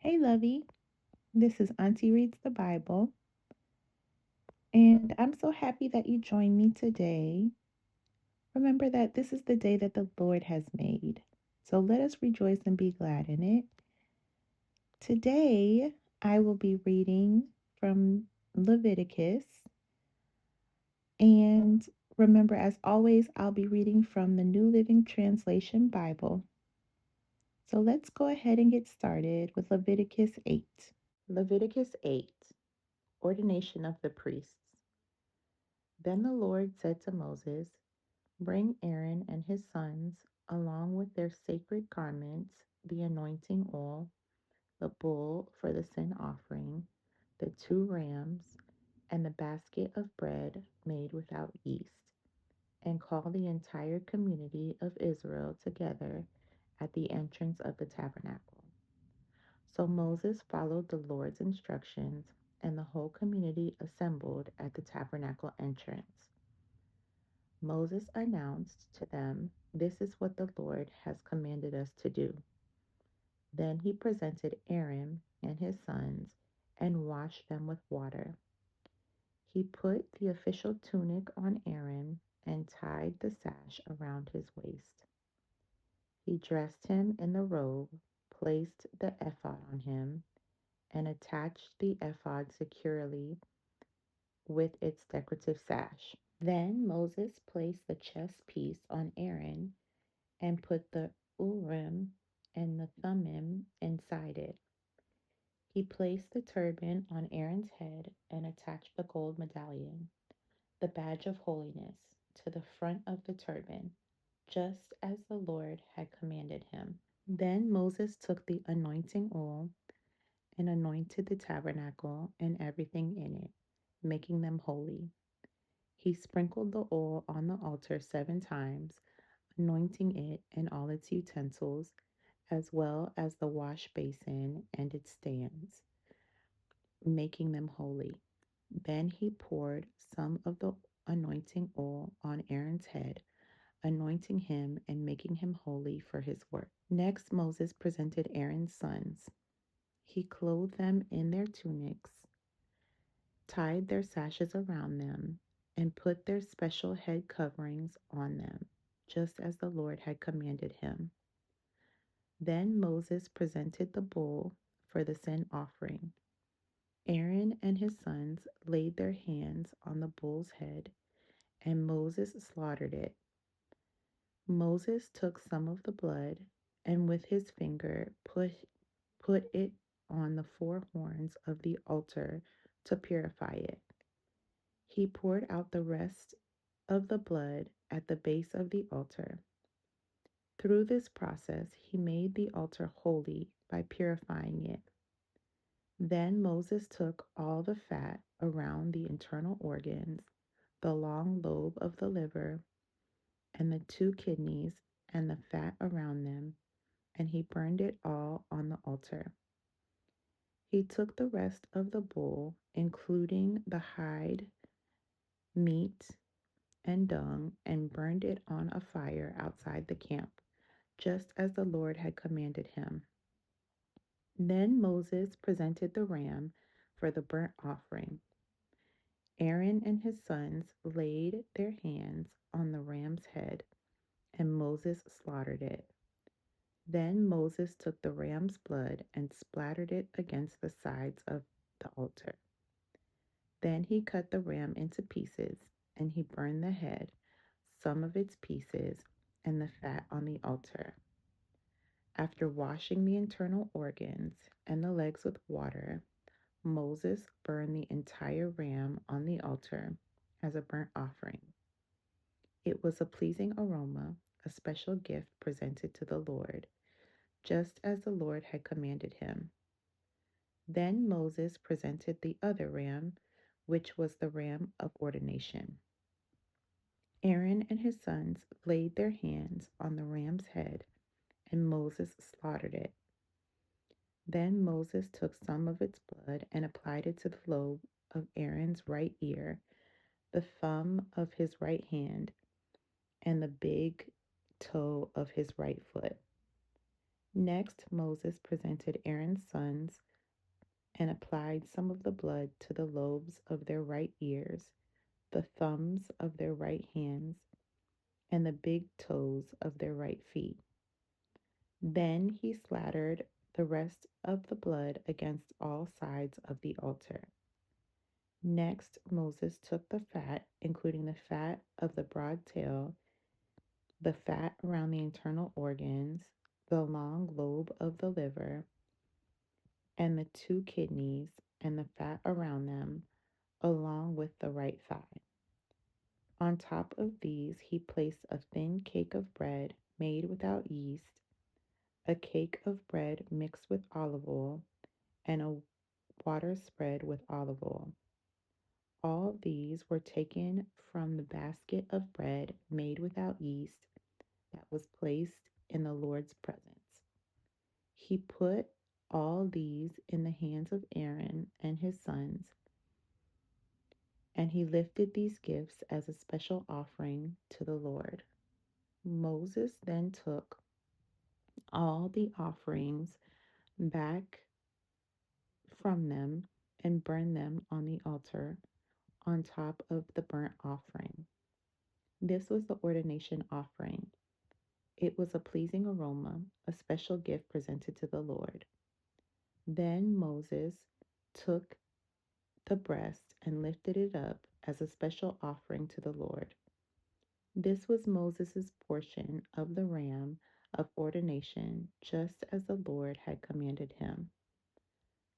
Hey, Lovey. This is Auntie Reads the Bible, and I'm so happy that you joined me today. Remember that this is the day that the Lord has made, so let us rejoice and be glad in it. Today, I will be reading from Leviticus, and remember, as always, I'll be reading from the New Living Translation Bible. So let's go ahead and get started with Leviticus 8. Leviticus 8, Ordination of the Priests. Then the Lord said to Moses, "Bring Aaron and his sons, along with their sacred garments, the anointing oil, the bull for the sin offering, the two rams, and the basket of bread made without yeast, and call the entire community of Israel together at the entrance of the tabernacle." So Moses followed the Lord's instructions, and the whole community assembled at the tabernacle entrance. Moses announced to them, "This is what the Lord has commanded us to do." Then he presented Aaron and his sons and washed them with water. He put the official tunic on Aaron and tied the sash around his waist. He dressed him in the robe, placed the ephod on him, and attached the ephod securely with its decorative sash. Then Moses placed the chest piece on Aaron and put the Urim and the Thummim inside it. He placed the turban on Aaron's head and attached the gold medallion, the badge of holiness, to the front of the turban, just as the Lord had commanded him. Then Moses took the anointing oil and anointed the tabernacle and everything in it, making them holy. He sprinkled the oil on the altar 7 times, anointing it and all its utensils, as well as the wash basin and its stands, making them holy. Then he poured some of the anointing oil on Aaron's head, anointing him and making him holy for his work. Next, Moses presented Aaron's sons. He clothed them in their tunics, tied their sashes around them, and put their special head coverings on them, just as the Lord had commanded him. Then Moses presented the bull for the sin offering. Aaron and his sons laid their hands on the bull's head, and Moses slaughtered it. Moses took some of the blood and with his finger put it on the four horns of the altar to purify it. He poured out the rest of the blood at the base of the altar. Through this process, he made the altar holy by purifying it. Then Moses took all the fat around the internal organs, the long lobe of the liver, and the two kidneys, and the fat around them, and he burned it all on the altar. He took the rest of the bull, including the hide, meat, and dung, and burned it on a fire outside the camp, just as the Lord had commanded him. Then Moses presented the ram for the burnt offering. Aaron and his sons laid their hands on the ram's head, and Moses slaughtered it. Then Moses took the ram's blood and splattered it against the sides of the altar. Then he cut the ram into pieces, and he burned the head, some of its pieces, and the fat on the altar. After washing the internal organs and the legs with water, Moses burned the entire ram on the altar as a burnt offering. It was a pleasing aroma, a special gift presented to the Lord, just as the Lord had commanded him. Then Moses presented the other ram, which was the ram of ordination. Aaron and his sons laid their hands on the ram's head, and Moses slaughtered it. Then Moses took some of its blood and applied it to the lobe of Aaron's right ear, the thumb of his right hand, and the big toe of his right foot. Next, Moses presented Aaron's sons and applied some of the blood to the lobes of their right ears, the thumbs of their right hands, and the big toes of their right feet. Then he splattered the rest of the blood against all sides of the altar. Next, Moses took the fat, including the fat of the broad tail, the fat around the internal organs, the long lobe of the liver, and the two kidneys, and the fat around them, along with the right thigh. On top of these, he placed a thin cake of bread made without yeast, a cake of bread mixed with olive oil, and a water spread with olive oil. All these were taken from the basket of bread made without yeast that was placed in the Lord's presence. He put all these in the hands of Aaron and his sons, and he lifted these gifts as a special offering to the Lord. Moses then took all the offerings back from them and burned them on the altar on top of the burnt offering. This was the ordination offering. It was a pleasing aroma, a special gift presented to the Lord. Then Moses took the breast and lifted it up as a special offering to the Lord. This was Moses' portion of the ram of ordination, just as the Lord had commanded him.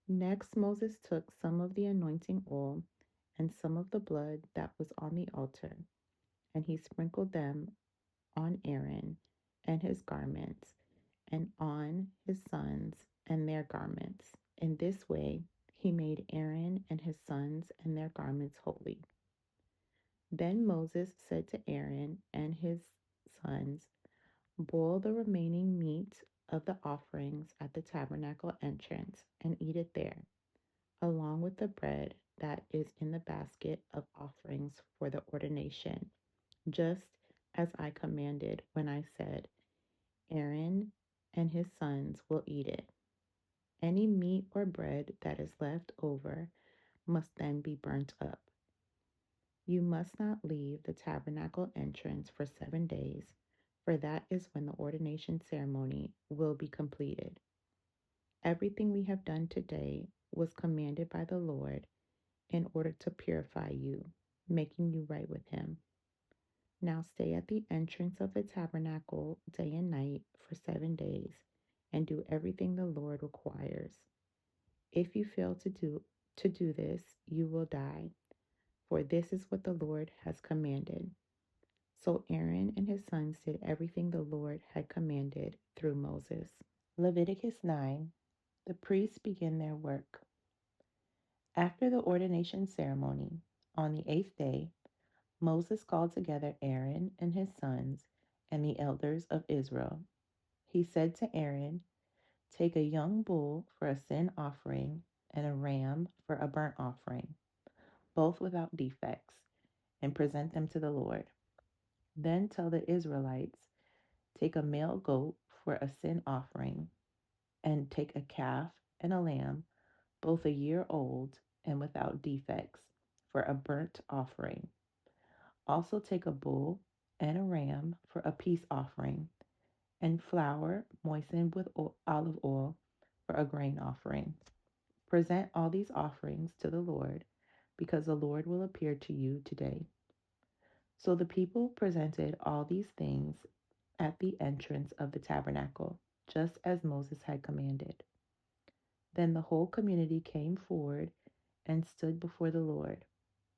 Next, Moses took some of the anointing oil and some of the blood that was on the altar, and he sprinkled them on Aaron and his garments, and on his sons and their garments. In this way, he made Aaron and his sons and their garments holy. Then Moses said to Aaron and his sons, boil the remaining meat of the offerings at the tabernacle entrance and eat it there, along with the bread that is in the basket of offerings for the ordination, just as I commanded when I said, Aaron and his sons will eat it. Any meat or bread that is left over must then be burnt up. You must not leave the tabernacle entrance for 7 days, for that is when the ordination ceremony will be completed. Everything we have done today was commanded by the Lord in order to purify you, making you right with Him. Now stay at the entrance of the tabernacle day and night for 7 days, and do everything the Lord requires. If you fail to do this, you will die, for this is what the Lord has commanded. So Aaron and his sons did everything the Lord had commanded through Moses. Leviticus 9. The priests begin their work. After the ordination ceremony, on the 8th day, Moses called together Aaron and his sons and the elders of Israel. He said to Aaron, take a young bull for a sin offering and a ram for a burnt offering, both without defects, and present them to the Lord. Then tell the Israelites, take a male goat for a sin offering, and take a calf and a lamb, both a year old and without defects, for a burnt offering. Also take a bull and a ram for a peace offering, and flour moistened with olive oil for a grain offering. Present all these offerings to the Lord, because the Lord will appear to you today. So the people presented all these things at the entrance of the tabernacle, just as Moses had commanded. Then the whole community came forward and stood before the Lord.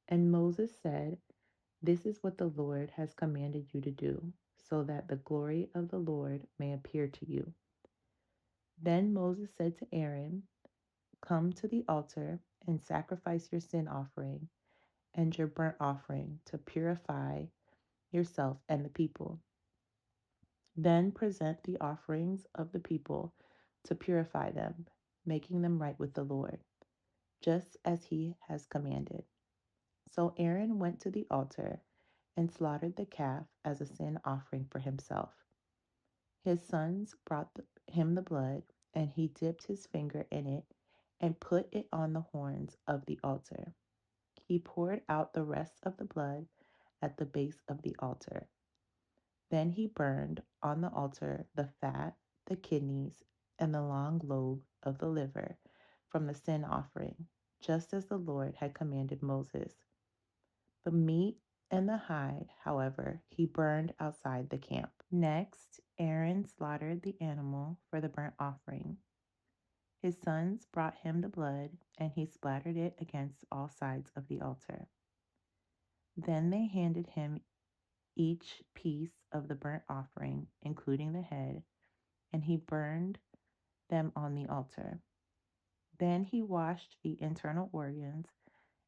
And Moses said, this is what the Lord has commanded you to do, so that the glory of the Lord may appear to you. Then Moses said to Aaron, come to the altar and sacrifice your sin offering and your burnt offering to purify yourself and the people. Then present the offerings of the people to purify them, making them right with the Lord, just as he has commanded. So Aaron went to the altar and slaughtered the calf as a sin offering for himself. His sons brought him the blood, and he dipped his finger in it and put it on the horns of the altar. He poured out the rest of the blood at the base of the altar. Then he burned on the altar the fat, the kidneys, and the long lobe of the liver from the sin offering, just as the Lord had commanded Moses. The meat and the hide, however, he burned outside the camp. Next, Aaron slaughtered the animal for the burnt offering. His sons brought him the blood, and he splattered it against all sides of the altar. Then they handed him each piece of the burnt offering, including the head, and he burned them on the altar. Then he washed the internal organs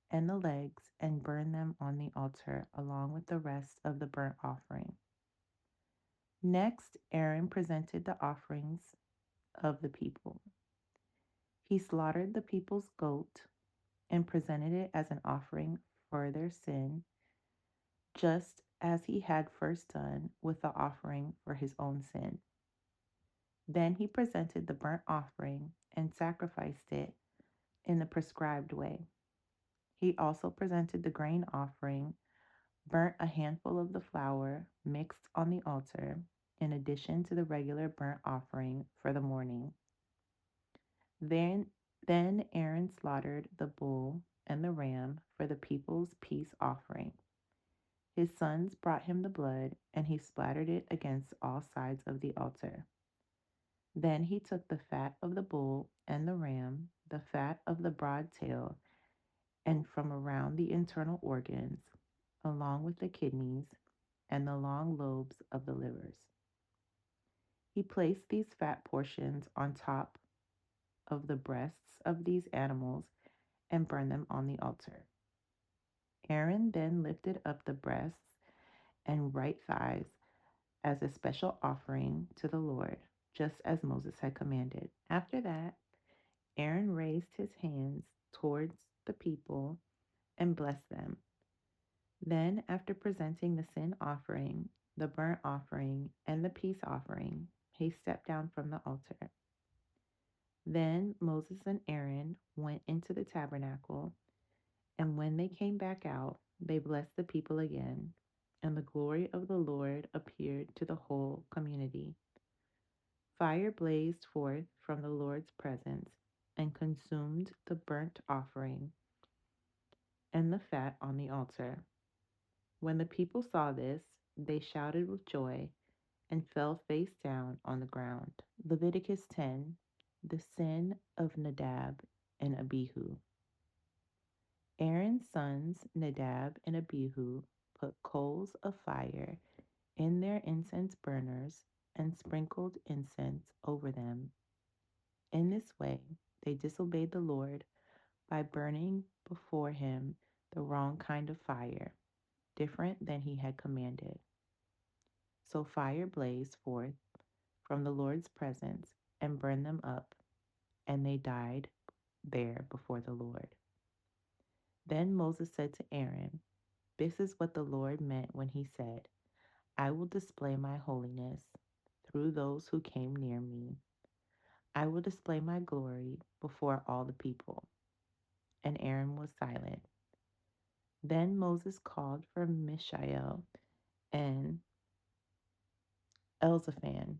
and the legs and burned them on the altar along with the rest of the burnt offering. Next, Aaron presented the offerings of the people. He slaughtered the people's goat and presented it as an offering for their sin, just as he had first done with the offering for his own sin. Then he presented the burnt offering and sacrificed it in the prescribed way. He also presented the grain offering, burnt a handful of the flour mixed on the altar, in addition to the regular burnt offering for the morning. Then Aaron slaughtered the bull and the ram for the people's peace offering. His sons brought him the blood, and he splattered it against all sides of the altar. Then he took the fat of the bull and the ram, the fat of the broad tail, and from around the internal organs, along with the kidneys and the long lobes of the livers. He placed these fat portions on top of the breasts of these animals and burned them on the altar. Aaron then lifted up the breasts and right thighs as a special offering to the Lord, just as Moses had commanded. After that, Aaron raised his hands towards the people and blessed them. Then, after presenting the sin offering, the burnt offering, and the peace offering, he stepped down from the altar. Then Moses and Aaron went into the tabernacle, and when they came back out, they blessed the people again, and the glory of the Lord appeared to the whole community. Fire blazed forth from the Lord's presence and consumed the burnt offering and the fat on the altar. When the people saw this, they shouted with joy and fell face down on the ground. Leviticus 10. The sin of Nadab and Abihu. Aaron's sons Nadab and Abihu put coals of fire in their incense burners and sprinkled incense over them. In this way, they disobeyed the Lord by burning before him the wrong kind of fire, different than he had commanded. So fire blazed forth from the Lord's presence and burned them up, and they died there before the Lord. Then Moses said to Aaron, "This is what the Lord meant when he said, 'I will display my holiness through those who came near me. I will display my glory before all the people.'" And Aaron was silent. Then Moses called for Mishael and Elzaphan,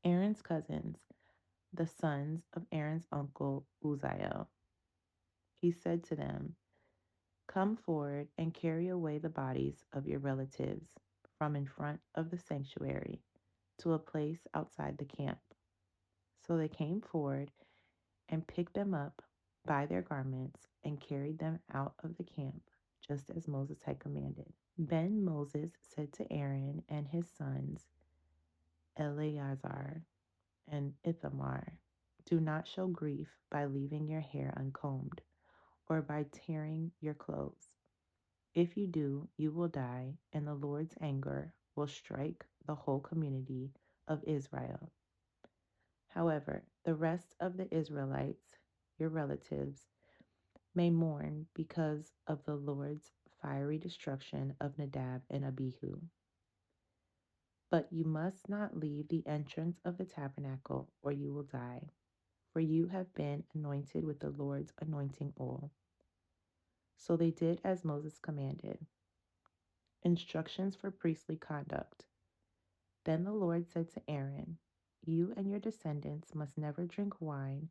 Aaron's cousins, the sons of Aaron's uncle Uzziel. He said to them, "Come forward and carry away the bodies of your relatives from in front of the sanctuary to a place outside the camp." So they came forward and picked them up by their garments and carried them out of the camp, just as Moses had commanded. Then Moses said to Aaron and his sons, Eleazar and Ithamar, "Do not show grief by leaving your hair uncombed or by tearing your clothes. If you do, you will die, and the Lord's anger will strike the whole community of Israel. However, the rest of the Israelites, your relatives, may mourn because of the Lord's fiery destruction of Nadab and Abihu." But you must not leave the entrance of the tabernacle, or you will die, for you have been anointed with the Lord's anointing oil. So they did as Moses commanded. Instructions for priestly conduct. Then the Lord said to Aaron, "You and your descendants must never drink wine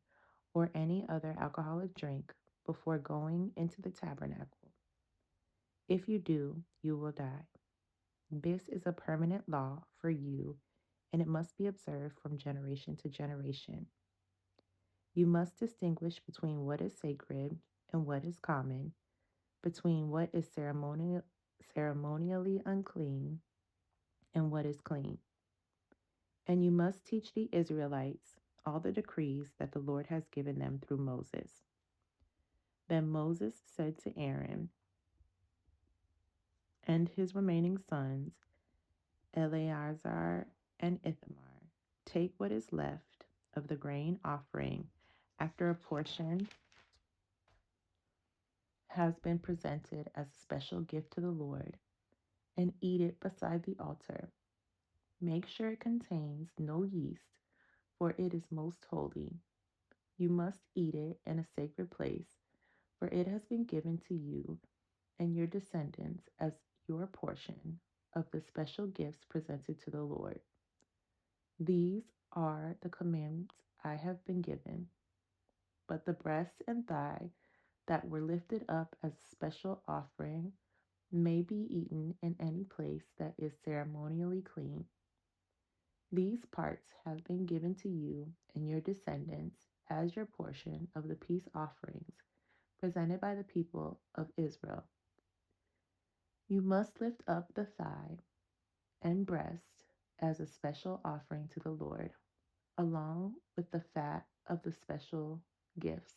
or any other alcoholic drink before going into the tabernacle. If you do, you will die. This is a permanent law for you, and it must be observed from generation to generation. You must distinguish between what is sacred and what is common, between what is ceremonially unclean and what is clean. And you must teach the Israelites all the decrees that the Lord has given them through Moses." Then Moses said to Aaron and his remaining sons, Eleazar and Ithamar, "Take what is left of the grain offering after a portion has been presented as a special gift to the Lord, and eat it beside the altar. Make sure it contains no yeast, for it is most holy. You must eat it in a sacred place, for it has been given to you and your descendants as your portion of the special gifts presented to the Lord. These are the commandments I have been given. But the breast and thigh that were lifted up as a special offering may be eaten in any place that is ceremonially clean. These parts have been given to you and your descendants as your portion of the peace offerings presented by the people of Israel. You must lift up the thigh and breast as a special offering to the Lord, along with the fat of the special gifts.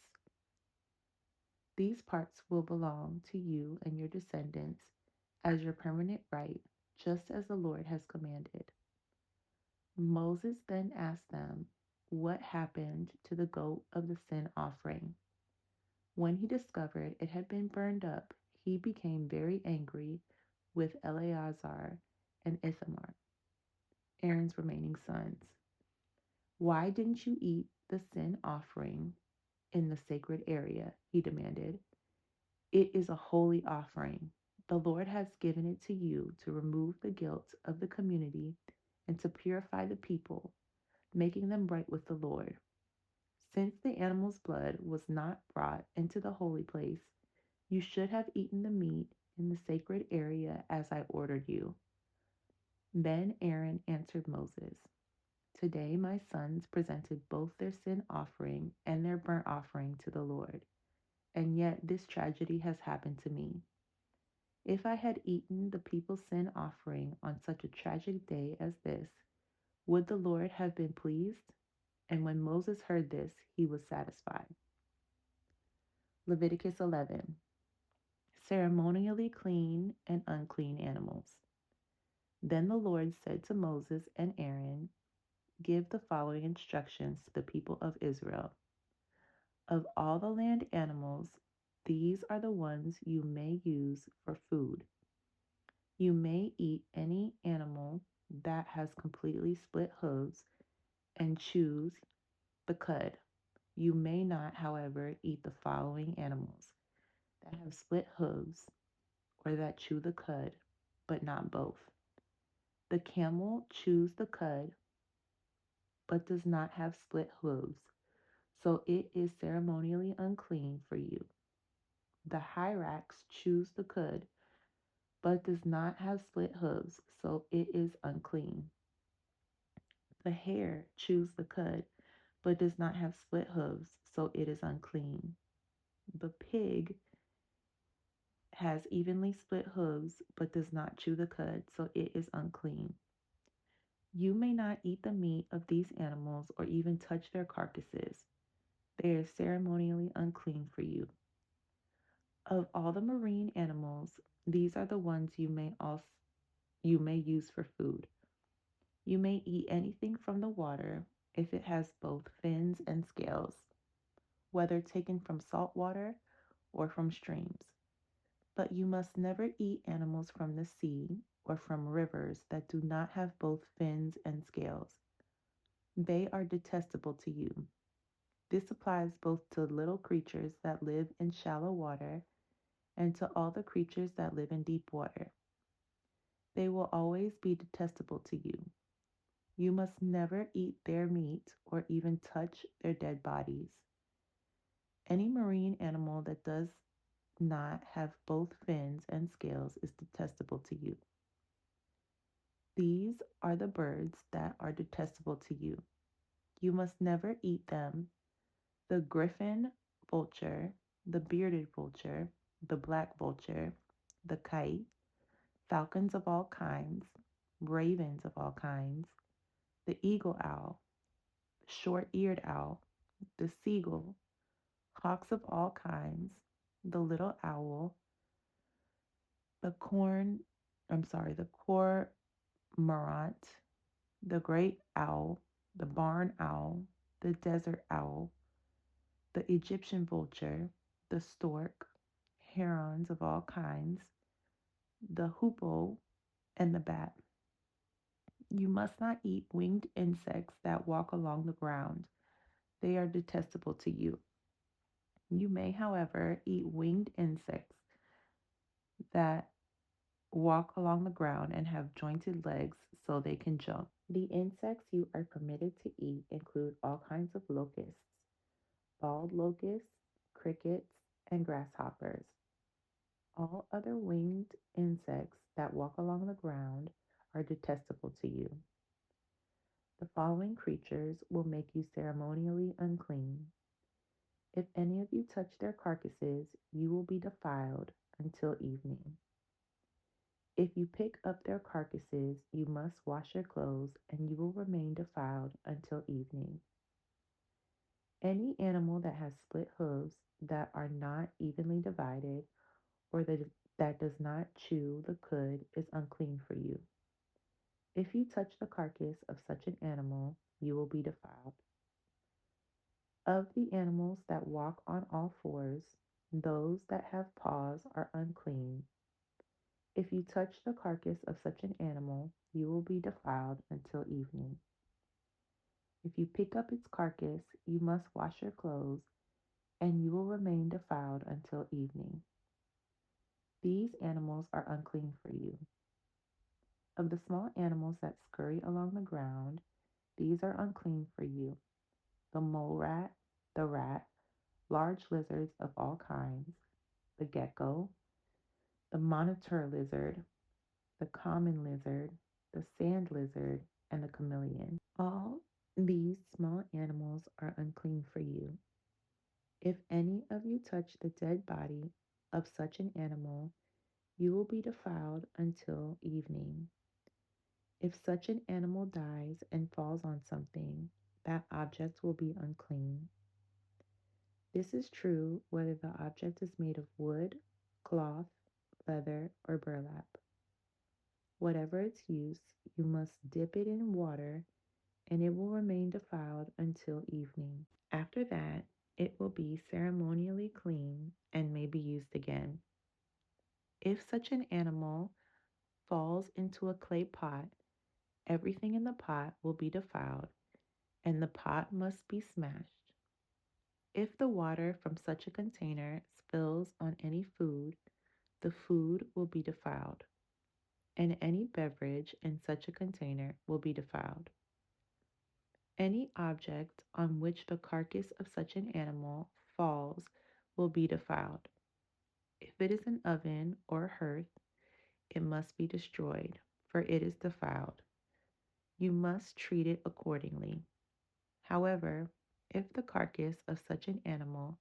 These parts will belong to you and your descendants as your permanent right, just as the Lord has commanded. Moses then asked them what happened to the goat of the sin offering. When he discovered it had been burned up, he became very angry with Eleazar and Ithamar, Aaron's remaining sons. "Why didn't you eat the sin offering in the sacred area?" he demanded. "It is a holy offering. The Lord has given it to you to remove the guilt of the community and to purify the people, making them right with the Lord. Since the animal's blood was not brought into the holy place, you should have eaten the meat in the sacred area as I ordered you." Then Aaron answered Moses, "Today my sons presented both their sin offering and their burnt offering to the Lord, and yet this tragedy has happened to me. If I had eaten the people's sin offering on such a tragic day as this, would the Lord have been pleased?" And when Moses heard this, he was satisfied. Leviticus 11. Ceremonially clean and unclean animals. Then the Lord said to Moses and Aaron, "Give the following instructions to the people of Israel. Of all the land animals, these are the ones you may use for food. You may eat any animal that has completely split hooves and choose the cud. You may not, however, eat the following animals that have split hooves or that chew the cud, but not both. The camel chews the cud, but does not have split hooves, so it is ceremonially unclean for you. The hyrax chews the cud, but does not have split hooves, so it is unclean. The hare chews the cud, but does not have split hooves, so it is unclean. The pig has evenly split hooves, but does not chew the cud, so it is unclean. You may not eat the meat of these animals or even touch their carcasses. They are ceremonially unclean for you. Of all the marine animals, these are the ones you may use for food. You may eat anything from the water if it has both fins and scales, whether taken from salt water or from streams. But you must never eat animals from the sea or from rivers that do not have both fins and scales. They are detestable to you. This applies both to little creatures that live in shallow water and to all the creatures that live in deep water. They will always be detestable to you. You must never eat their meat or even touch their dead bodies. Any marine animal that does not have both fins and scales is detestable to you. These are the birds that are detestable to you. You must never eat them: the griffin vulture, the bearded vulture, the black vulture, the kite, falcons of all kinds, ravens of all kinds, the eagle owl, short-eared owl, the seagull, hawks of all kinds, the little owl, the the cormorant, the great owl, the barn owl, the desert owl, the Egyptian vulture, the stork, herons of all kinds, the hoopoe, and the bat. You must not eat winged insects that walk along the ground. They are detestable to you. You may, however, eat winged insects that walk along the ground and have jointed legs so they can jump. The insects you are permitted to eat include all kinds of locusts, bald locusts, crickets, and grasshoppers. All other winged insects that walk along the ground are detestable to you. The following creatures will make you ceremonially unclean. If any of you touch their carcasses, you will be defiled until evening. If you pick up their carcasses, you must wash your clothes, and you will remain defiled until evening. Any animal that has split hooves that are not evenly divided, or that does not chew the cud, is unclean for you. If you touch the carcass of such an animal, you will be defiled. Of the animals that walk on all fours, those that have paws are unclean. If you touch the carcass of such an animal, you will be defiled until evening. If you pick up its carcass, you must wash your clothes, and you will remain defiled until evening. These animals are unclean for you. Of the small animals that scurry along the ground, these are unclean for you: the mole rat, the rat, large lizards of all kinds, the gecko, the monitor lizard, the common lizard, the sand lizard, and the chameleon. All these small animals are unclean for you. If any of you touch the dead body of such an animal, you will be defiled until evening. If such an animal dies and falls on something, that object will be unclean. This is true whether the object is made of wood, cloth, leather, or burlap. Whatever its use, you must dip it in water, and it will remain defiled until evening. After that, it will be ceremonially clean and may be used again. If such an animal falls into a clay pot, everything in the pot will be defiled, and the pot must be smashed. If the water from such a container spills on any food, the food will be defiled, and any beverage in such a container will be defiled. Any object on which the carcass of such an animal falls will be defiled. If it is an oven or hearth, it must be destroyed, for it is defiled. You must treat it accordingly. However, if the carcass of such an animal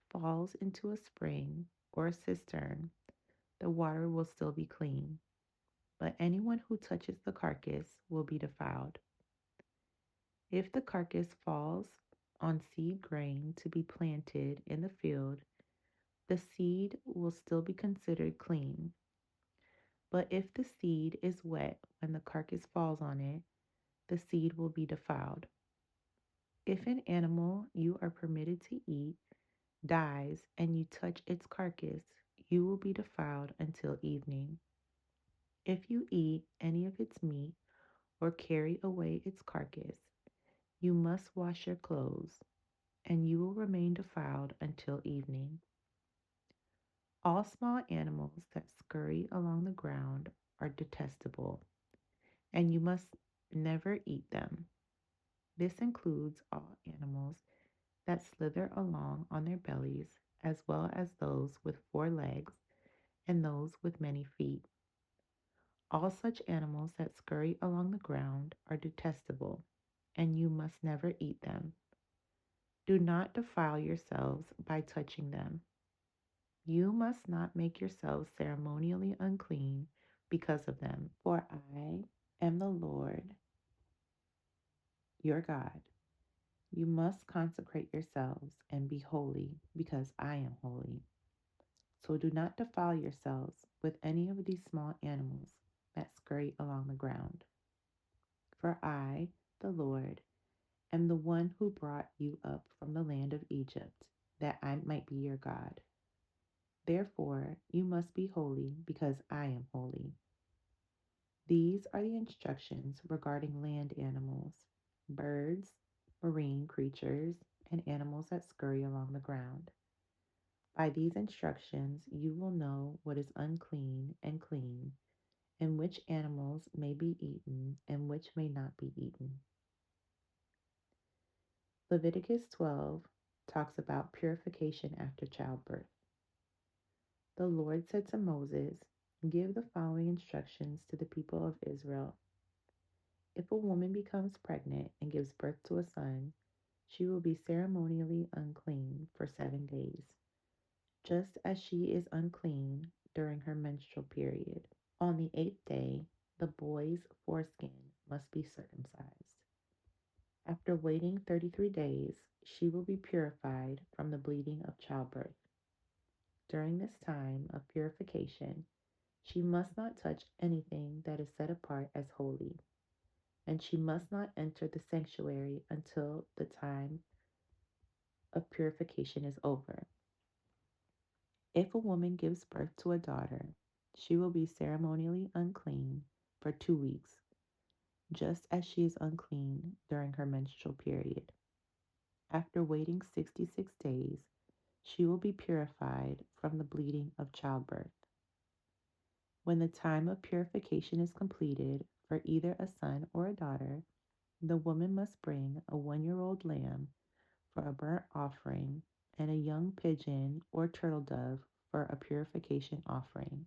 falls into a spring or a cistern, the water will still be clean, but anyone who touches the carcass will be defiled. If the carcass falls on seed grain to be planted in the field, the seed will still be considered clean. But if the seed is wet when the carcass falls on it, the seed will be defiled. If an animal you are permitted to eat dies and you touch its carcass, you will be defiled until evening. If you eat any of its meat or carry away its carcass, you must wash your clothes, and you will remain defiled until evening. All small animals that scurry along the ground are detestable, and you must never eat them. This includes all animals that slither along on their bellies, as well as those with 4 legs and those with many feet. All such animals that scurry along the ground are detestable, and you must never eat them. Do not defile yourselves by touching them. You must not make yourselves ceremonially unclean because of them, for I am the Lord your God. You must consecrate yourselves and be holy because I am holy. So do not defile yourselves with any of these small animals that scurry along the ground. For I, the Lord, am the one who brought you up from the land of Egypt, that I might be your God. Therefore, you must be holy because I am holy. These are the instructions regarding land animals, birds, marine creatures, and animals that scurry along the ground. By these instructions, you will know what is unclean and clean, and which animals may be eaten and which may not be eaten. Leviticus 12 talks about purification after childbirth. The Lord said to Moses, "Give the following instructions to the people of Israel. If a woman becomes pregnant and gives birth to a son, she will be ceremonially unclean for 7 days, just as she is unclean during her menstrual period. On the 8th day, the boy's foreskin must be circumcised. After waiting 33 days, she will be purified from the bleeding of childbirth. During this time of purification, she must not touch anything that is set apart as holy, and she must not enter the sanctuary until the time of purification is over. If a woman gives birth to a daughter, she will be ceremonially unclean for 2 weeks, just as she is unclean during her menstrual period. After waiting 66 days, she will be purified from the bleeding of childbirth. When the time of purification is completed for either a son or a daughter, the woman must bring a 1-year-old lamb for a burnt offering and a young pigeon or turtle dove for a purification offering.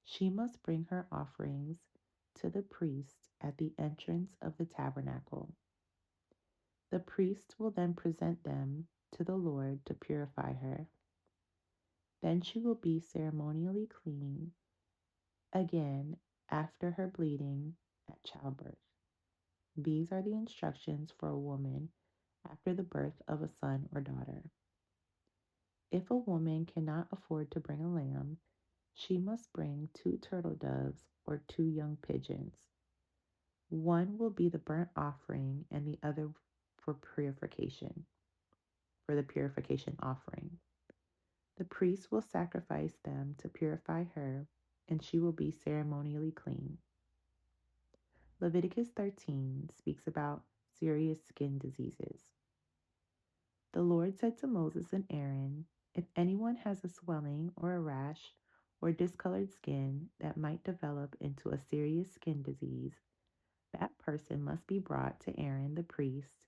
She must bring her offerings to the priest at the entrance of the tabernacle. The priest will then present them to the Lord to purify her. Then she will be ceremonially clean again after her bleeding at childbirth. These are the instructions for a woman after the birth of a son or daughter. If a woman cannot afford to bring a lamb, she must bring 2 turtle doves or 2 young pigeons. One will be the burnt offering and the other for purification, for the purification offering. The priest will sacrifice them to purify her, and she will be ceremonially clean. Leviticus 13 speaks about serious skin diseases. The Lord said to Moses and Aaron, "If anyone has a swelling or a rash or discolored skin that might develop into a serious skin disease, that person must be brought to Aaron the priest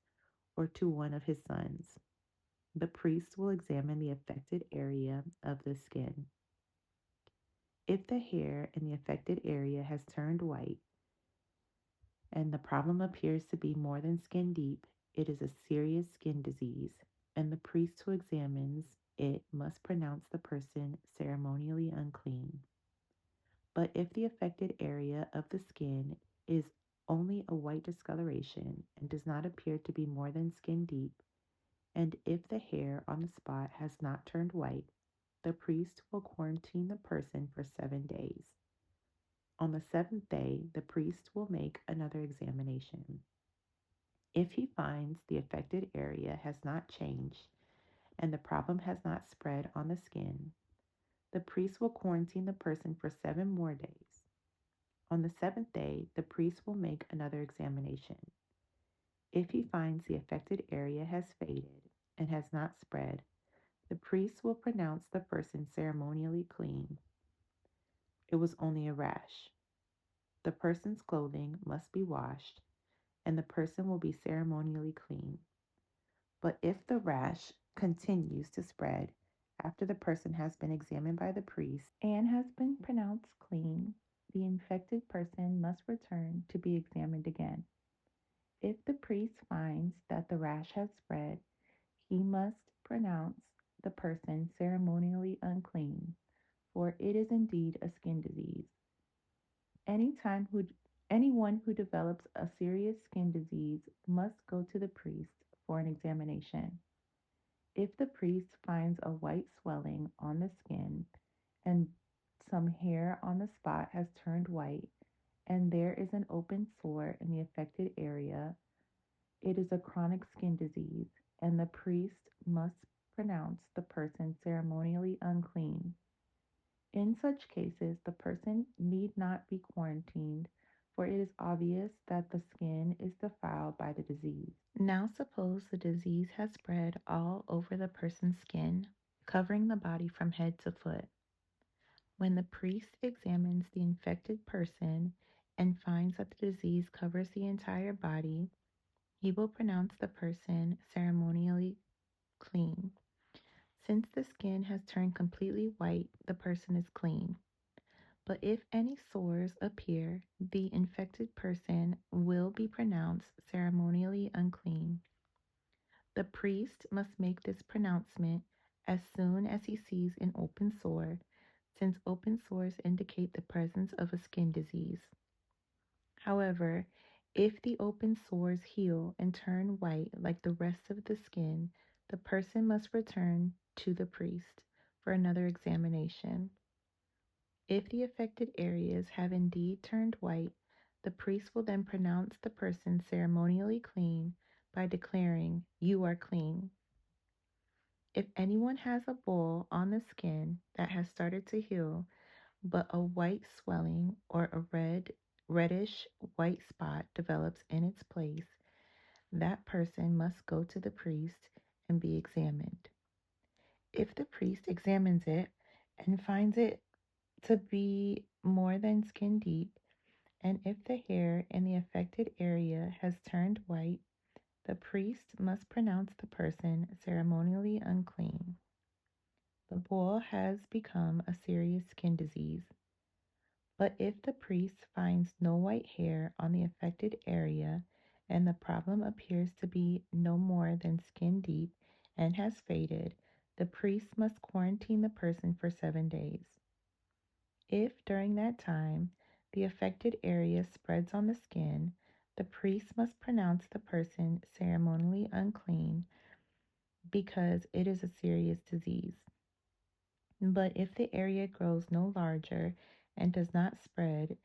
or to one of his sons. The priest will examine the affected area of the skin. If the hair in the affected area has turned white and the problem appears to be more than skin deep, it is a serious skin disease, and the priest who examines it must pronounce the person ceremonially unclean. But if the affected area of the skin is only a white discoloration and does not appear to be more than skin deep, and if the hair on the spot has not turned white, the priest will quarantine the person for 7 days. On the 7th day, the priest will make another examination. If he finds the affected area has not changed and the problem has not spread on the skin, the priest will quarantine the person for 7 more days. On the seventh day, the priest will make another examination. If he finds the affected area has faded and has not spread, the priest will pronounce the person ceremonially clean. It was only a rash. The person's clothing must be washed, and the person will be ceremonially clean. But if the rash continues to spread after the person has been examined by the priest and has been pronounced clean, the infected person must return to be examined again. If the priest finds that the rash has spread, he must pronounce the person ceremonially unclean, for it is indeed a skin disease. Anytime who, Anyone who develops a serious skin disease must go to the priest for an examination. If the priest finds a white swelling on the skin and some hair on the spot has turned white, and there is an open sore in the affected area, it is a chronic skin disease, and the priest must pronounce the person ceremonially unclean. In such cases, the person need not be quarantined, for it is obvious that the skin is defiled by the disease. Now, suppose the disease has spread all over the person's skin, covering the body from head to foot. When the priest examines the infected person and finds that the disease covers the entire body, he will pronounce the person ceremonially clean. Since the skin has turned completely white, the person is clean. But if any sores appear, the infected person will be pronounced ceremonially unclean. The priest must make this pronouncement as soon as he sees an open sore, since open sores indicate the presence of a skin disease. However, if the open sores heal and turn white like the rest of the skin, the person must return to the priest for another examination. If the affected areas have indeed turned white, the priest will then pronounce the person ceremonially clean by declaring, "You are clean." If anyone has a boil on the skin that has started to heal, but a white swelling or a reddish white spot develops in its place, that person must go to the priest and be examined. If the priest examines it and finds it to be more than skin deep, and if the hair in the affected area has turned white, the priest must pronounce the person ceremonially unclean. The boil has become a serious skin disease. But if the priest finds no white hair on the affected area and the problem appears to be no more than skin deep and has faded, the priest must quarantine the person for 7 days. If during that time the affected area spreads on the skin, the priest must pronounce the person ceremonially unclean because it is a serious disease. But if the area grows no larger and does not spread,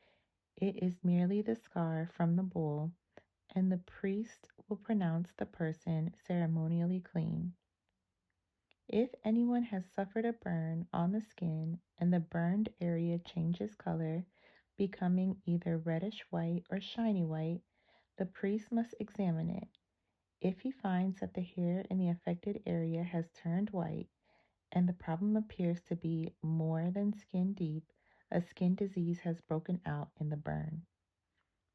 it is merely the scar from the bull, and the priest will pronounce the person ceremonially clean. If anyone has suffered a burn on the skin and the burned area changes color, becoming either reddish white or shiny white, the priest must examine it. If he finds that the hair in the affected area has turned white and the problem appears to be more than skin deep, a skin disease has broken out in the burn.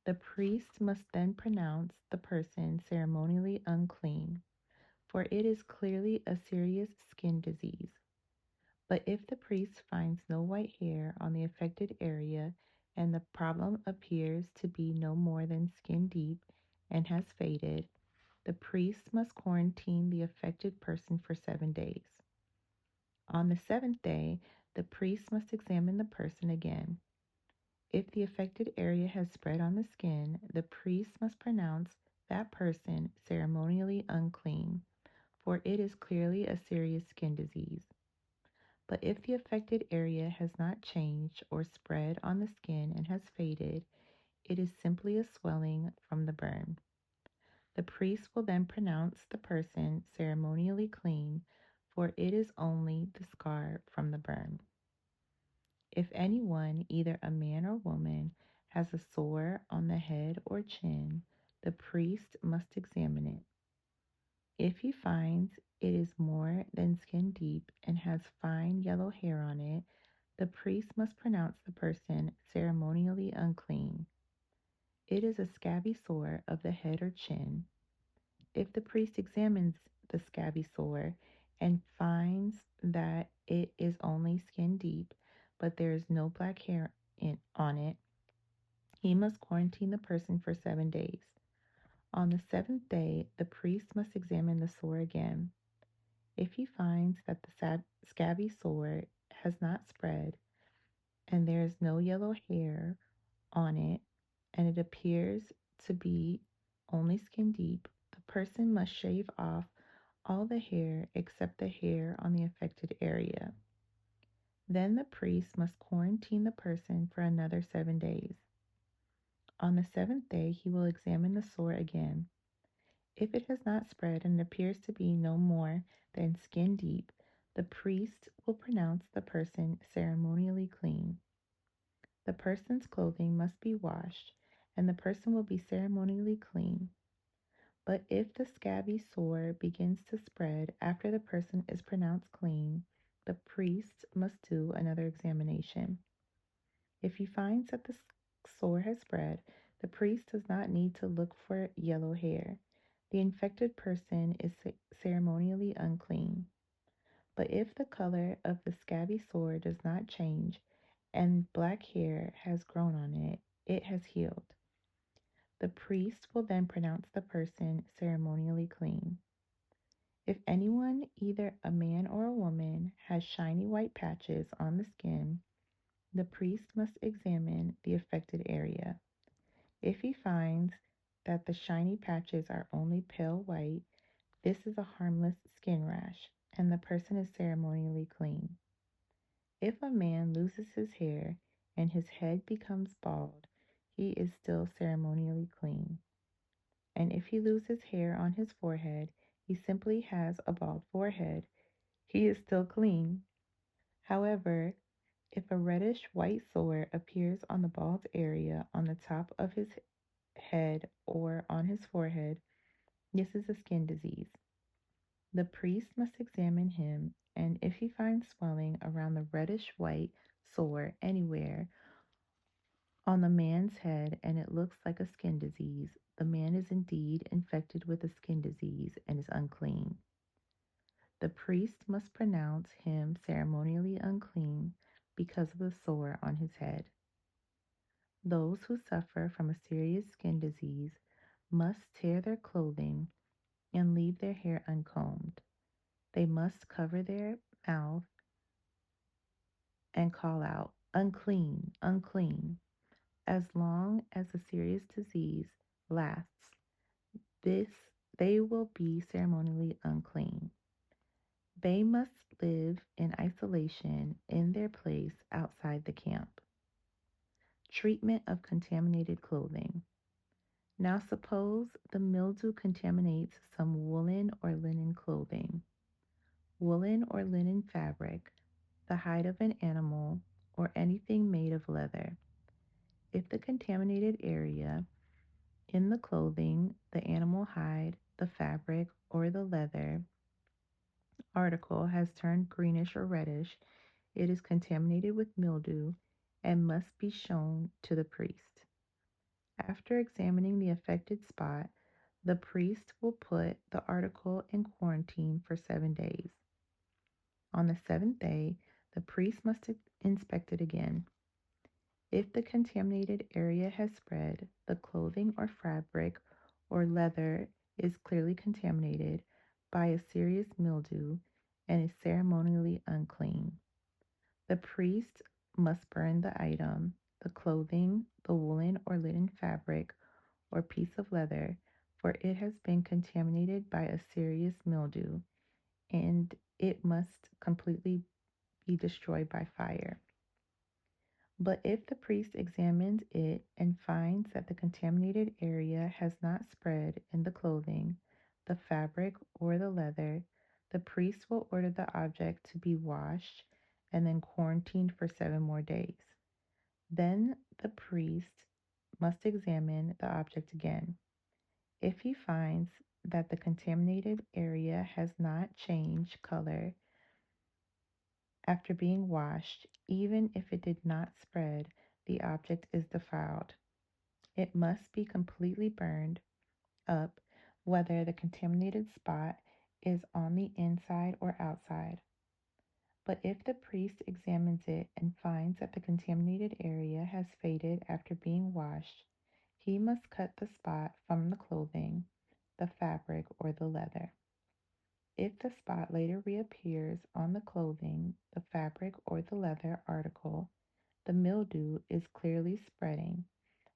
The priest must then pronounce the person ceremonially unclean, for it is clearly a serious skin disease. But if the priest finds no white hair on the affected area and the problem appears to be no more than skin deep and has faded, the priest must quarantine the affected person for 7 days. On the seventh day, the priest must examine the person again. If the affected area has spread on the skin, the priest must pronounce that person ceremonially unclean, for it is clearly a serious skin disease. But if the affected area has not changed or spread on the skin and has faded, it is simply a swelling from the burn. The priest will then pronounce the person ceremonially clean, for it is only the scar from the burn. If anyone, either a man or woman, has a sore on the head or chin, the priest must examine it. If he finds it is more than skin deep and has fine yellow hair on it, the priest must pronounce the person ceremonially unclean. It is a scabby sore of the head or chin. If the priest examines the scabby sore and finds that it is only skin deep, but there is no black hair on it, he must quarantine the person for 7 days. On the seventh day, the priest must examine the sore again. If he finds that the scabby sore has not spread and there is no yellow hair on it and it appears to be only skin deep, the person must shave off all the hair except the hair on the affected area. Then the priest must quarantine the person for another 7 days. On the seventh day, he will examine the sore again. If it has not spread and appears to be no more than skin deep, the priest will pronounce the person ceremonially clean. The person's clothing must be washed, and the person will be ceremonially clean. But if the scabby sore begins to spread after the person is pronounced clean, the priest must do another examination. If he finds that the sore has spread, the priest does not need to look for yellow hair. The infected person is ceremonially unclean. But if the color of the scabby sore does not change and black hair has grown on it, it has healed. The priest will then pronounce the person ceremonially clean. If anyone, either a man or a woman, has shiny white patches on the skin, the priest must examine the affected area. If he finds that the shiny patches are only pale white, this is a harmless skin rash, and the person is ceremonially clean. If a man loses his hair and his head becomes bald, he is still ceremonially clean. And if he loses hair on his forehead, he simply has a bald forehead. He is still clean. However, if a reddish white sore appears on the bald area on the top of his head or on his forehead, this is a skin disease. The priest must examine him, and if he finds swelling around the reddish white sore anywhere on the man's head and it looks like a skin disease, the man is indeed infected with a skin disease and is unclean. The priest must pronounce him ceremonially unclean because of the sore on his head. Those who suffer from a serious skin disease must tear their clothing and leave their hair uncombed. They must cover their mouth and call out, "Unclean, unclean." As long as the serious disease lasts, they will be ceremonially unclean. They must live in isolation in their place outside the camp. Treatment of contaminated clothing. Now suppose the mildew contaminates some woolen or linen clothing. Woolen or linen fabric, the hide of an animal, or anything made of leather. If the contaminated area in the clothing, the animal hide, the fabric, or the leather article has turned greenish or reddish, it is contaminated with mildew and must be shown to the priest. After examining the affected spot, the priest will put the article in quarantine for 7 days. On the seventh day, the priest must inspect it again. If the contaminated area has spread, the clothing or fabric or leather is clearly contaminated by a serious mildew and is ceremonially unclean. The priest must burn the item, the clothing, the woolen or linen fabric or piece of leather, for it has been contaminated by a serious mildew, and it must completely be destroyed by fire. But if the priest examines it and finds that the contaminated area has not spread in the clothing, the fabric, or the leather, the priest will order the object to be washed and then quarantined for 7 more days. Then the priest must examine the object again. If he finds that the contaminated area has not changed color after being washed, even if it did not spread, the object is defiled. It must be completely burned up, whether the contaminated spot is on the inside or outside. But if the priest examines it and finds that the contaminated area has faded after being washed, he must cut the spot from the clothing, the fabric, or the leather. If the spot later reappears on the clothing, the fabric, or the leather article, the mildew is clearly spreading,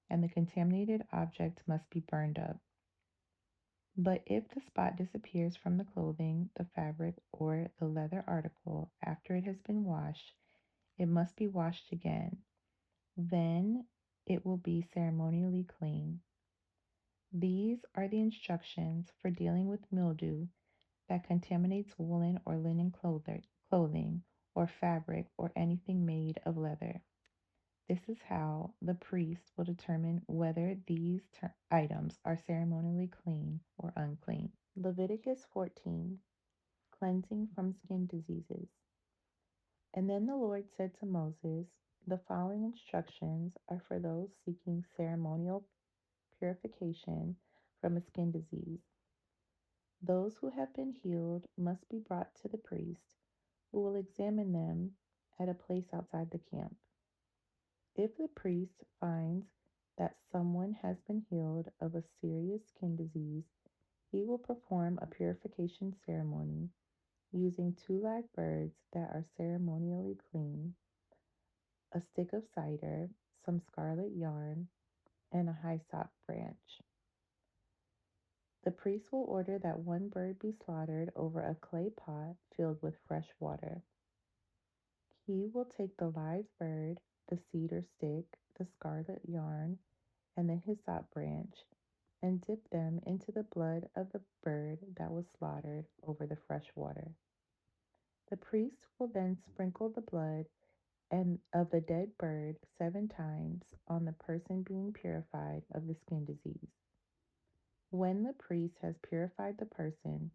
and the contaminated object must be burned up. But if the spot disappears from the clothing, the fabric, or the leather article after it has been washed, it must be washed again. Then it will be ceremonially clean. These are the instructions for dealing with mildew that contaminates woolen or linen clothing or fabric or anything made of leather. This is how the priest will determine whether these items are ceremonially clean or unclean. Leviticus 14, Cleansing from Skin Diseases. And then the Lord said to Moses, the following instructions are for those seeking ceremonial purification from a skin disease. Those who have been healed must be brought to the priest, who will examine them at a place outside the camp. If the priest finds that someone has been healed of a serious skin disease, he will perform a purification ceremony using 2 live birds that are ceremonially clean, a stick of cider, some scarlet yarn, and a hyssop branch. The priest will order that 1 bird be slaughtered over a clay pot filled with fresh water. He will take the live bird, the cedar stick, the scarlet yarn, and the hyssop branch, and dip them into the blood of the bird that was slaughtered over the fresh water. The priest will then sprinkle the blood and of the dead bird 7 times on the person being purified of the skin disease. When the priest has purified the person,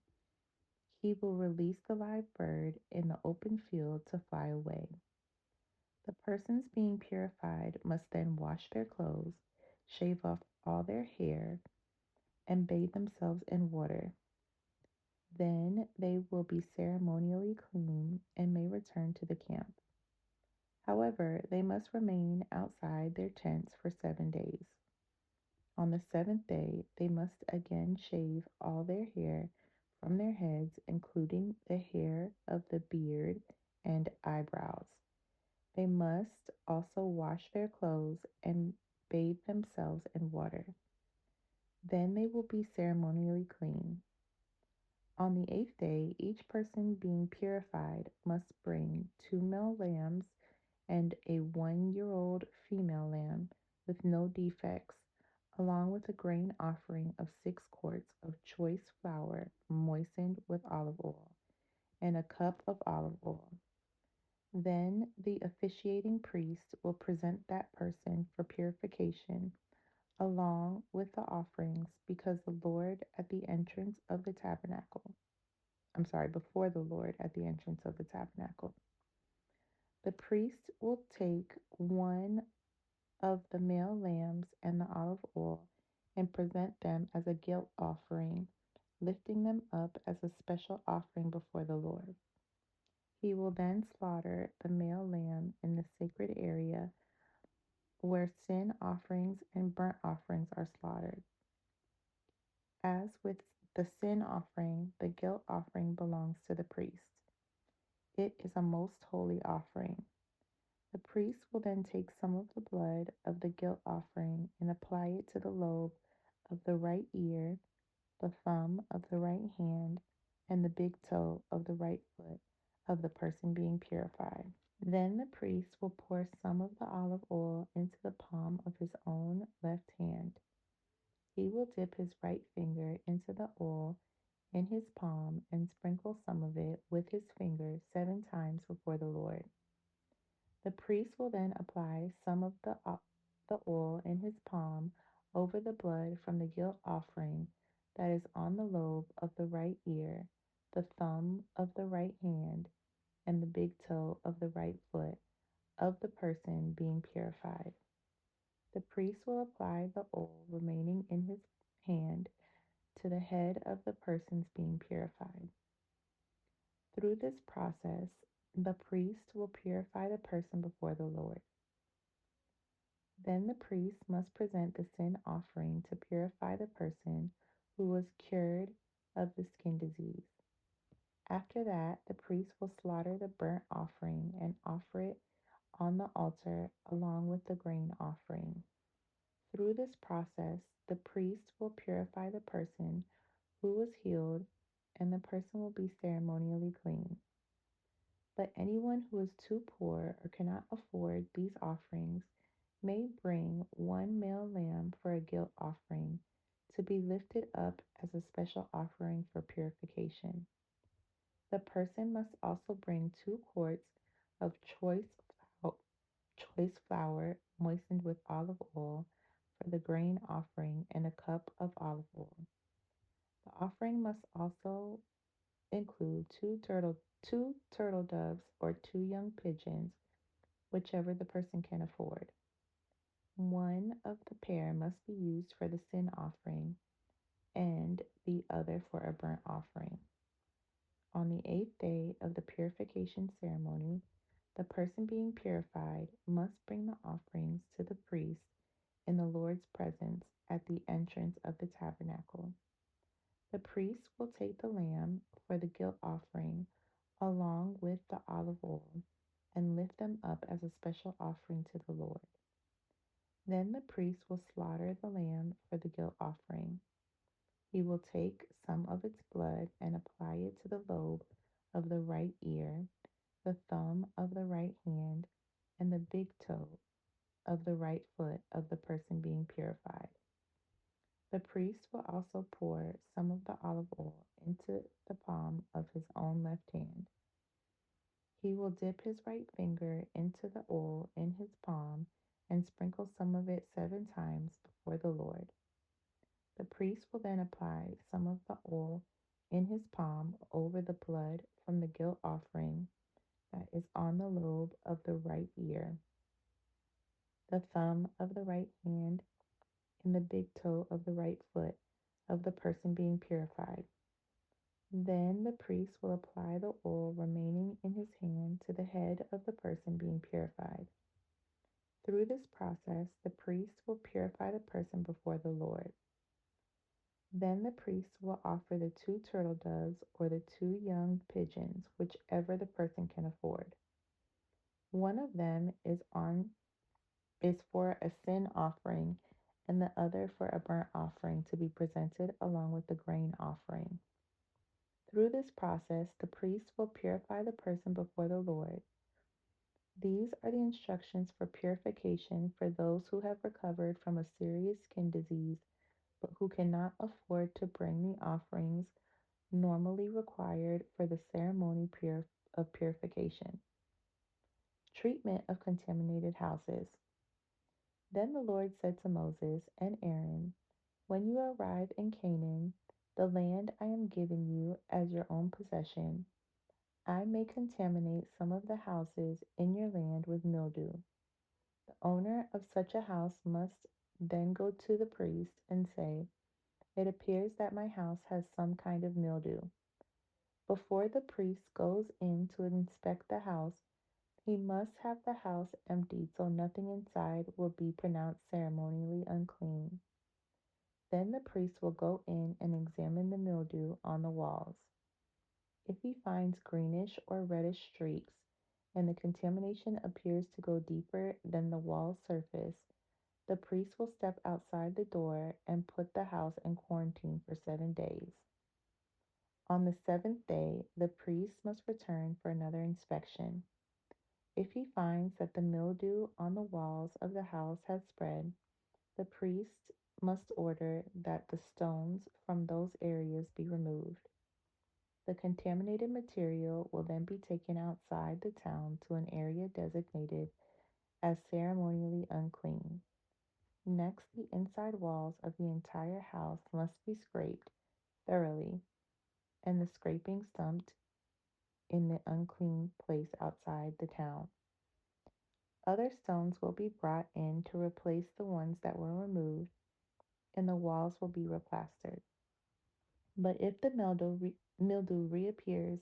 he will release the live bird in the open field to fly away. The persons being purified must then wash their clothes, shave off all their hair, and bathe themselves in water. Then they will be ceremonially clean and may return to the camp. However, they must remain outside their tents for 7 days. On the 7th day, they must again shave all their hair from their heads, including the hair of the beard and eyebrows. They must also wash their clothes and bathe themselves in water. Then they will be ceremonially clean. On the 8th day, each person being purified must bring 2 male lambs and a 1-year-old female lamb with no defects, along with a grain offering of 6 quarts of choice flour moistened with olive oil, and a cup of olive oil. Then the officiating priest will present that person for purification along with the offerings because the Lord at the entrance of the tabernacle. Before the Lord at the entrance of the tabernacle. The priest will take 1 of the male lambs and the olive oil and present them as a guilt offering, lifting them up as a special offering before the Lord. He will then slaughter the male lamb in the sacred area where sin offerings and burnt offerings are slaughtered. As with the sin offering, the guilt offering belongs to the priest. It is a most holy offering. The priest will then take some of the blood of the guilt offering and apply it to the lobe of the right ear, the thumb of the right hand, and the big toe of the right foot of the person being purified. Then the priest will pour some of the olive oil into the palm of his own left hand. He will dip his right finger into the oil in his palm and sprinkle some of it with his finger 7 times before the Lord. The priest will then apply some of the the oil in his palm over the blood from the guilt offering that is on the lobe of the right ear, the thumb of the right hand, and the big toe of the right foot of the person being purified. The priest will apply the oil remaining in his hand to the head of the persons being purified. Through this process, the priest will purify the person before the Lord. Then the priest must present the sin offering to purify the person who was cured of the skin disease. After that, the priest will slaughter the burnt offering and offer it on the altar along with the grain offering. Through this process, the priest will purify the person who was healed, and the person will be ceremonially clean. But anyone who is too poor or cannot afford these offerings may bring one male lamb for a guilt offering to be lifted up as a special offering for purification. The person must also bring 2 quarts of choice flour moistened with olive oil for the grain offering and a cup of olive oil. The offering must also include two turtle doves or 2 young pigeons, whichever the person can afford. One of the pair must be used for the sin offering and the other for a burnt offering. On the 8th day of the purification ceremony, the person being purified must bring the offerings to the priest in the Lord's presence at the entrance of the tabernacle. The priest will take the lamb for the guilt offering along with the olive oil and lift them up as a special offering to the Lord. Then the priest will slaughter the lamb for the guilt offering. He will take some of its blood and apply it to the lobe of the right ear, the thumb of the right hand, and the big toe of the right foot of the person being purified. The priest will also pour some of the olive oil into the palm of his own left hand. He will dip his right finger into the oil in his palm and sprinkle some of it 7 times before the Lord. The priest will then apply some of the oil in his palm over the blood from the guilt offering that is on the lobe of the right ear, the thumb of the right hand, and the big toe of the right foot of the person being purified. Then the priest will apply the oil remaining in his hand to the head of the person being purified. Through this process, the priest will purify the person before the Lord. Then the priest will offer the 2 turtle doves or the 2 young pigeons, whichever the person can afford. One of them is for a sin offering, and the other for a burnt offering to be presented along with the grain offering. Through this process, the priest will purify the person before the Lord. These are the instructions for purification for those who have recovered from a serious skin disease but who cannot afford to bring the offerings normally required for the ceremony of purification. Treatment of contaminated houses. Then the Lord said to Moses and Aaron, "When you arrive in Canaan, the land I am giving you as your own possession, I may contaminate some of the houses in your land with mildew. The owner of such a house must then go to the priest and say, 'It appears that my house has some kind of mildew.' Before the priest goes in to inspect the house, he must have the house emptied so nothing inside will be pronounced ceremonially unclean. Then the priest will go in and examine the mildew on the walls. If he finds greenish or reddish streaks, and the contamination appears to go deeper than the wall surface, the priest will step outside the door and put the house in quarantine for 7 days. On the 7th day, the priest must return for another inspection. If he finds that the mildew on the walls of the house has spread, the priest must order that the stones from those areas be removed. The contaminated material will then be taken outside the town to an area designated as ceremonially unclean. Next, the inside walls of the entire house must be scraped thoroughly, and the scrapings dumped in the unclean place outside the town. Other stones will be brought in to replace the ones that were removed, and the walls will be replastered. But if the mildew reappears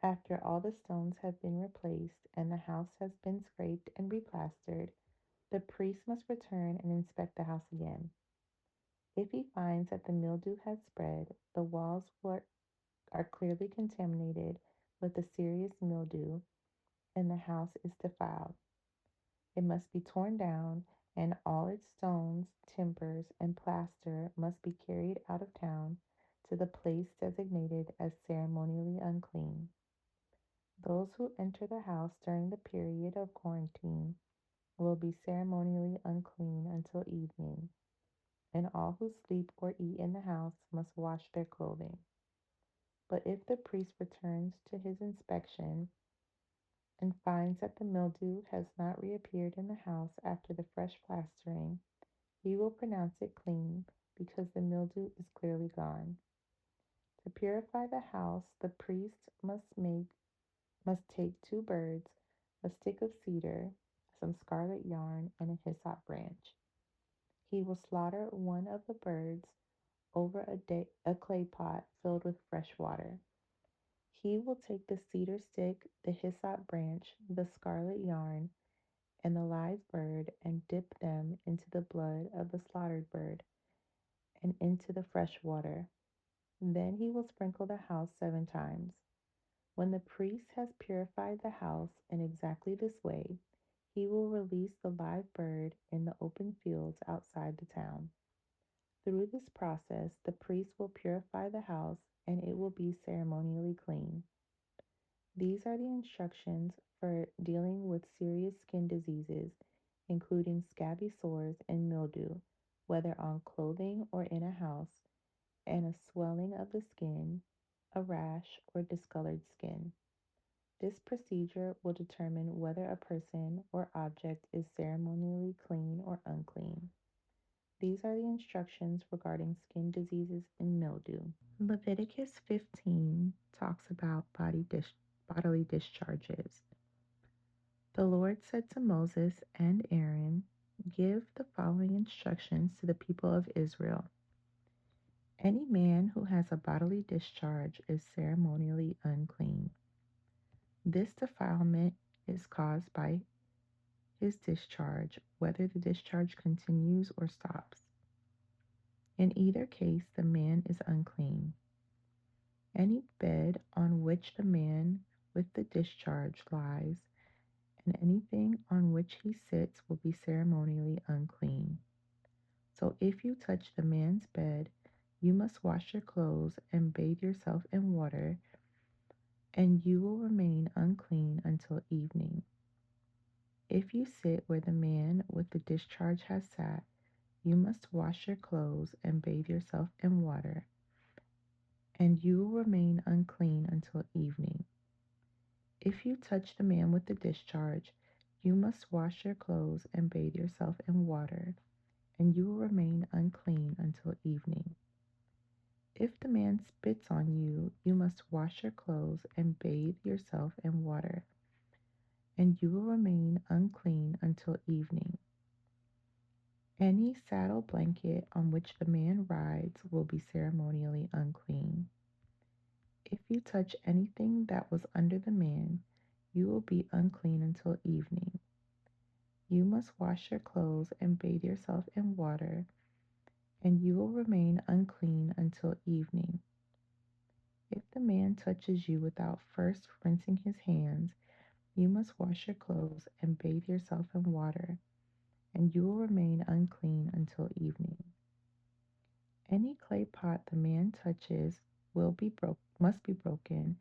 after all the stones have been replaced and the house has been scraped and replastered, the priest must return and inspect the house again. If he finds that the mildew has spread, the are clearly contaminated with a serious mildew, and the house is defiled. It must be torn down, and all its stones, timbers, and plaster must be carried out of town to the place designated as ceremonially unclean. Those who enter the house during the period of quarantine will be ceremonially unclean until evening, and all who sleep or eat in the house must wash their clothing. But if the priest returns to his inspection and finds that the mildew has not reappeared in the house after the fresh plastering, he will pronounce it clean because the mildew is clearly gone. To purify the house, the priest must take two birds, a stick of cedar, some scarlet yarn, and a hyssop branch. He will slaughter one of the birds over a clay pot filled with fresh water. He will take the cedar stick, the hyssop branch, the scarlet yarn, and the live bird and dip them into the blood of the slaughtered bird and into the fresh water. Then he will sprinkle the house 7 times. When the priest has purified the house in exactly this way, he will release the live bird in the open fields outside the town. Through this process, the priest will purify the house and it will be ceremonially clean. These are the instructions for dealing with serious skin diseases, including scabby sores and mildew, whether on clothing or in a house, and a swelling of the skin, a rash, or discolored skin. This procedure will determine whether a person or object is ceremonially clean or unclean. These are the instructions regarding skin diseases and mildew. Leviticus 15 talks about bodily discharges. The Lord said to Moses and Aaron, "Give the following instructions to the people of Israel. Any man who has a bodily discharge is ceremonially unclean. This defilement is caused by his discharge, whether the discharge continues or stops. In either case, the man is unclean. Any bed on which the man with the discharge lies and anything on which he sits will be ceremonially unclean. So if you touch the man's bed, you must wash your clothes and bathe yourself in water, and you will remain unclean until evening. If you sit where the man with the discharge has sat, you must wash your clothes and bathe yourself in water, and you will remain unclean until evening. If you touch the man with the discharge, you must wash your clothes and bathe yourself in water, and you will remain unclean until evening. If the man spits on you, you must wash your clothes and bathe yourself in water, and you will remain unclean until evening. Any saddle blanket on which the man rides will be ceremonially unclean. If you touch anything that was under the man, you will be unclean until evening. You must wash your clothes and bathe yourself in water, and you will remain unclean until evening. If the man touches you without first rinsing his hands, you must wash your clothes and bathe yourself in water, and you will remain unclean until evening. Any clay pot the man touches must be broken,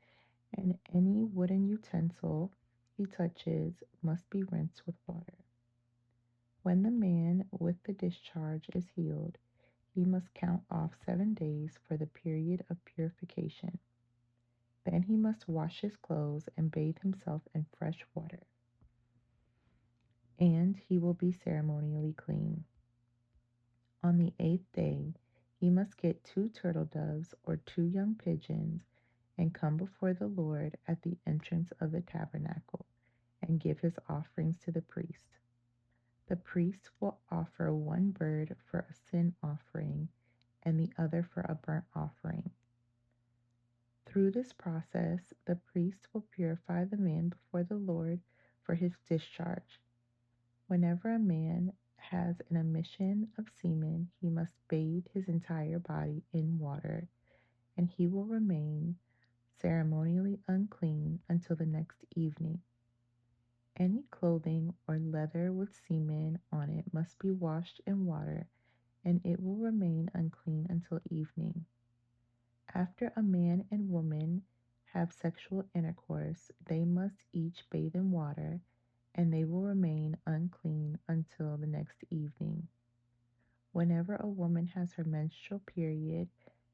and any wooden utensil he touches must be rinsed with water. When the man with the discharge is healed, he must count off 7 days for the period of purification. Then he must wash his clothes and bathe himself in fresh water, and he will be ceremonially clean. On the 8th day, he must get 2 turtle doves or 2 young pigeons and come before the Lord at the entrance of the tabernacle and give his offerings to the priest. The priest will offer one bird for a sin offering and the other for a burnt offering. Through this process, the priest will purify the man before the Lord for his discharge. Whenever a man has an emission of semen, he must bathe his entire body in water, and he will remain ceremonially unclean until the next evening. Any clothing or leather with semen on it must be washed in water, and it will remain unclean until evening. After a man and woman have sexual intercourse, they must each bathe in water, and they will remain unclean until the next evening. Whenever a woman has her menstrual period,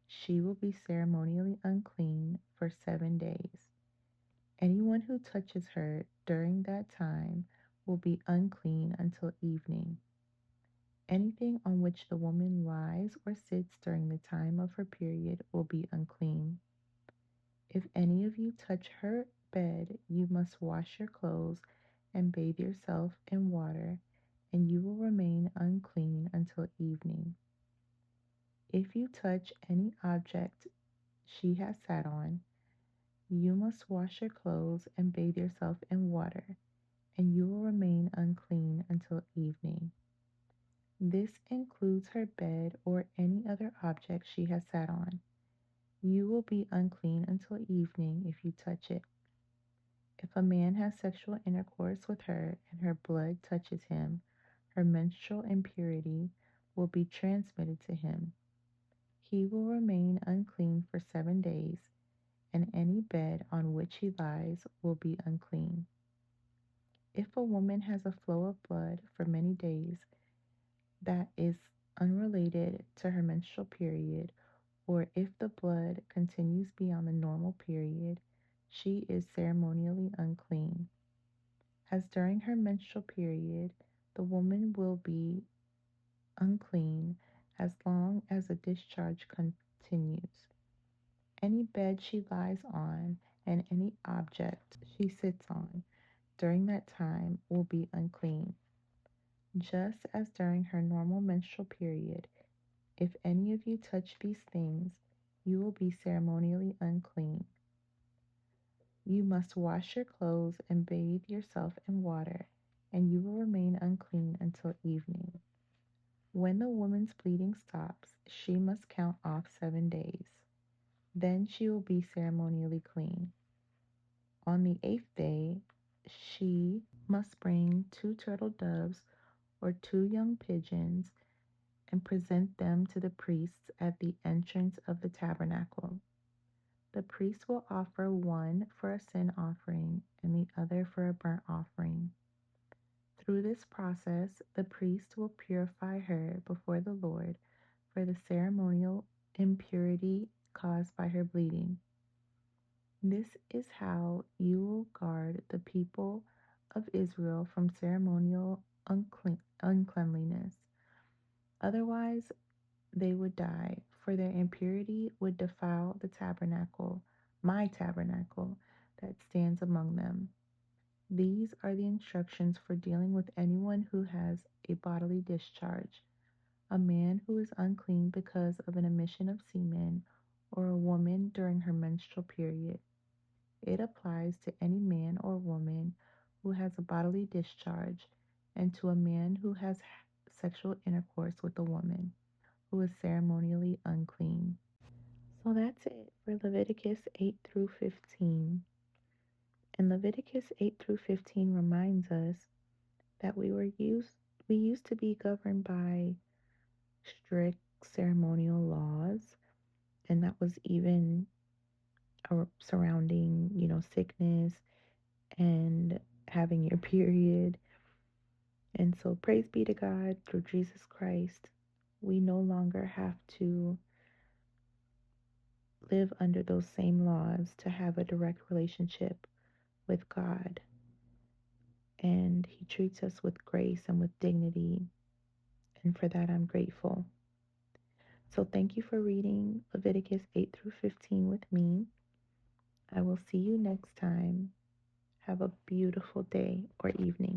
she will be ceremonially unclean for 7 days. Anyone who touches her during that time will be unclean until evening. Anything on which the woman lies or sits during the time of her period will be unclean. If any of you touch her bed, you must wash your clothes and bathe yourself in water, and you will remain unclean until evening. If you touch any object she has sat on, you must wash your clothes and bathe yourself in water, and you will remain unclean until evening. This includes her bed or any other object she has sat on. You will be unclean until evening if you touch it. If a man has sexual intercourse with her and her blood touches him, her menstrual impurity will be transmitted to him. He will remain unclean for 7 days, and any bed on which he lies will be unclean. If a woman has a flow of blood for many days that is unrelated to her menstrual period, or if the blood continues beyond the normal period, she is ceremonially unclean. As during her menstrual period, the woman will be unclean as long as the discharge continues. Any bed she lies on and any object she sits on during that time will be unclean. Just as during her normal menstrual period, if any of you touch these things, you will be ceremonially unclean. You must wash your clothes and bathe yourself in water, and you will remain unclean until evening. When the woman's bleeding stops, she must count off 7 days. Then she will be ceremonially clean. On the 8th day, she must bring 2 turtle doves or 2 young pigeons and present them to the priests at the entrance of the tabernacle. The priest will offer one for a sin offering and the other for a burnt offering. Through this process, the priest will purify her before the Lord for the ceremonial impurity caused by her bleeding. This is how you will guard the people of Israel from ceremonial uncleanliness. Otherwise, they would die, for their impurity would defile the tabernacle, my tabernacle, that stands among them. These are the instructions for dealing with anyone who has a bodily discharge, a man who is unclean because of an emission of semen, or a woman during her menstrual period. It applies to any man or woman who has a bodily discharge and to a man who has sexual intercourse with a woman who is ceremonially unclean. So that's it for Leviticus 8 through 15. And Leviticus 8 through 15 reminds us that we used to be governed by strict ceremonial laws, and that was even surrounding, sickness and having your period. And so praise be to God through Jesus Christ. We no longer have to live under those same laws to have a direct relationship with God. And He treats us with grace and with dignity. And for that, I'm grateful. So thank you for reading Leviticus 8 through 15 with me. I will see you next time. Have a beautiful day or evening.